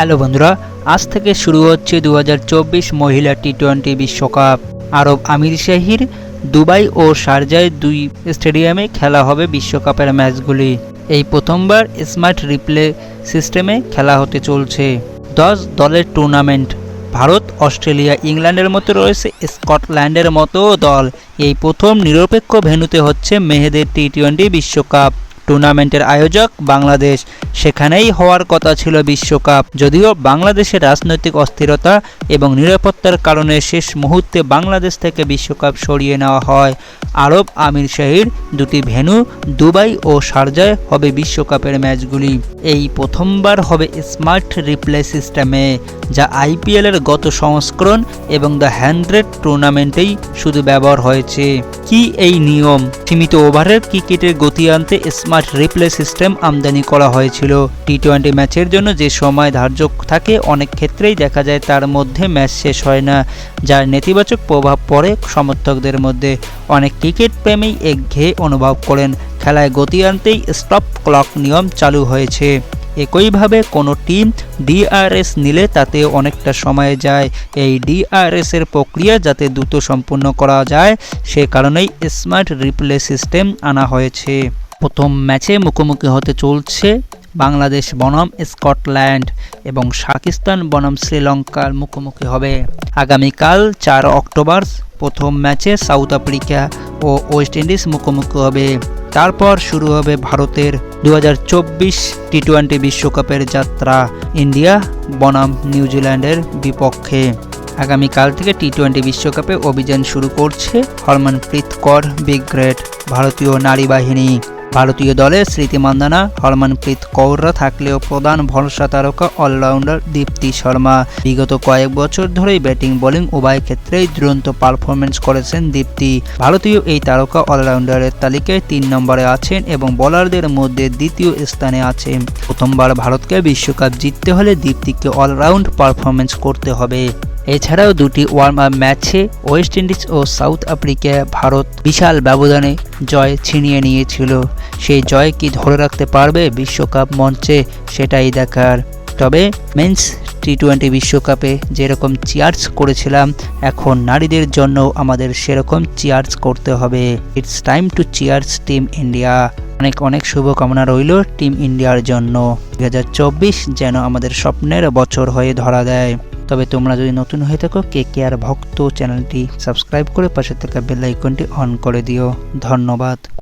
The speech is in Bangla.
হ্যালো বন্ধুরা, আজ থেকে শুরু হচ্ছে 2024 মহিলা টি-20 বিশ্বকাপ। আরব আমির শাহীর দুবাই ও শারজায় দুই স্টেডিয়ামে খেলা হবে বিশ্বকাপের ম্যাচগুলি। এই প্রথমবার স্মার্ট রিপ্লে সিস্টেমে খেলা হতে চলছে। 10 দলের টুর্নামেন্ট। ভারত, অস্ট্রেলিয়া, ইংল্যান্ডের মতো রয়েছে স্কটল্যান্ডের মতো দল। এই প্রথম নিরপেক্ষ ভেন্যুতে হচ্ছে মেয়েদের টি-20 বিশ্বকাপ। টুর্নামেন্টের আয়োজক বাংলাদেশ, সেখানেই হওয়ার কথা ছিল বিশ্বকাপ। যদিও বাংলাদেশের রাজনৈতিক অস্থিরতা এবং নিরাপত্তার কারণে শেষ মুহূর্তে বাংলাদেশ থেকে বিশ্বকাপ সরিয়ে নেওয়া হয়। আরব আমির শাহীর দুটি ভেন্যু দুবাই ও শারজায় হবে বিশ্বকাপের ম্যাচগুলি। এই প্রথমবার হবে স্মার্ট রিপ্লে সিস্টেমে, যা আইপিএলের গত সংস্করণ এবং দ্য 100 টুর্নামেন্টেই শুধু ব্যবহার হয়েছে। কি এই নিয়ম? সীমিত ওভারের ক্রিকেটের গতি আনতে স্মার্ট রিপ্লে সিস্টেম আমদানি করা হয়েছিল। টি-20 ম্যাচের জন্য যে সময় ধার্য থাকে, অনেক ক্ষেত্রেই দেখা যায় তার মধ্যে ম্যাচ শেষ হয় না, যার নেতিবাচক প্রভাব পড়ে সমর্থকদের মধ্যে। অনেক ক্রিকেট প্রেমী একঘেয়ে অনুভব করেন। খেলায় গতি আনতেই স্টপ ক্লক নিয়ম চালু হয়েছে। একইভাবে কোনো টিম ডিআরএস নিলে তাতে অনেকটা সময় যায়। এই ডিআরএস এর প্রক্রিয়া যাতে দ্রুত সম্পূর্ণ করা যায়, সে কারণেই স্মার্ট রিপ্লে সিস্টেম আনা হয়েছে। প্রথম ম্যাচে মুখোমুখি হতে চলছে বাংলাদেশ বনাম স্কটল্যান্ড এবং পাকিস্তান বনাম শ্রীলঙ্কার মুখোমুখি হবে। আগামীকাল 4 অক্টোবর প্রথম ম্যাচে সাউথ আফ্রিকা ও ওয়েস্ট ইন্ডিজ মুখোমুখি হবে। তারপর শুরু হবে ভারতের 2024 টি-20 বিশ্বকাপের যাত্রা, ইন্ডিয়া বনাম নিউজিল্যান্ডের বিপক্ষে। আগামীকাল থেকে টি-20 বিশ্বকাপে অভিযান শুরু করছে হরমনপ্রীত কৌর ব্রিগেড ভারতীয় নারী বাহিনী। ভারতীয় দলে স্মৃতি মান্ধানা, হরমনপ্রীত কৌররা থাকলেও প্রধান ভরসা তারকা অলরাউন্ডার দীপ্তি শর্মা। বিগত কয়েক বছর ধরেই ব্যাটিং বোলিং উভয় ক্ষেত্রেই দুরন্ত পারফরমেন্স করেছেন দীপ্তি। ভারতীয় এই তারকা অলরাউন্ডারের তালিকায় 3 নম্বরে আছেন এবং বোলারদের মধ্যে দ্বিতীয় স্থানে আছেন। প্রথমবার ভারতকে বিশ্বকাপ জিততে হলে দীপ্তিকে অলরাউন্ড পারফরমেন্স করতে হবে। এছাড়াও দুটি ওয়ার্ম আপ ম্যাচে ওয়েস্ট ইন্ডিজ ও সাউথ আফ্রিকায় ভারত বিশাল ব্যবধানে জয় ছিনিয়ে নিয়েছিল। সেই জয় কি ধরে রাখতে পারবে বিশ্বকাপ মঞ্চে, সেটাই দেখার। তবে মেন্স টি-20 বিশ্বকাপে যেরকম চিয়ার্স করেছিলাম, এখন নারীদের জন্য আমাদের সেরকম চিয়ার্স করতে হবে। It's time to cheers team India. অনেক অনেক শুভকামনা রইল টিম ইন্ডিয়ার জন্য। 2024 যেন আমাদের স্বপ্নের বছর হয়ে ধরা দেয়। তবে তোমরা যদি নতুন হয়ে থাকো, KKR ভক্ত চ্যানেলটি সাবস্ক্রাইব করে পাশে থাকা বেল আইকনটি অন করে দিও। ধন্যবাদ।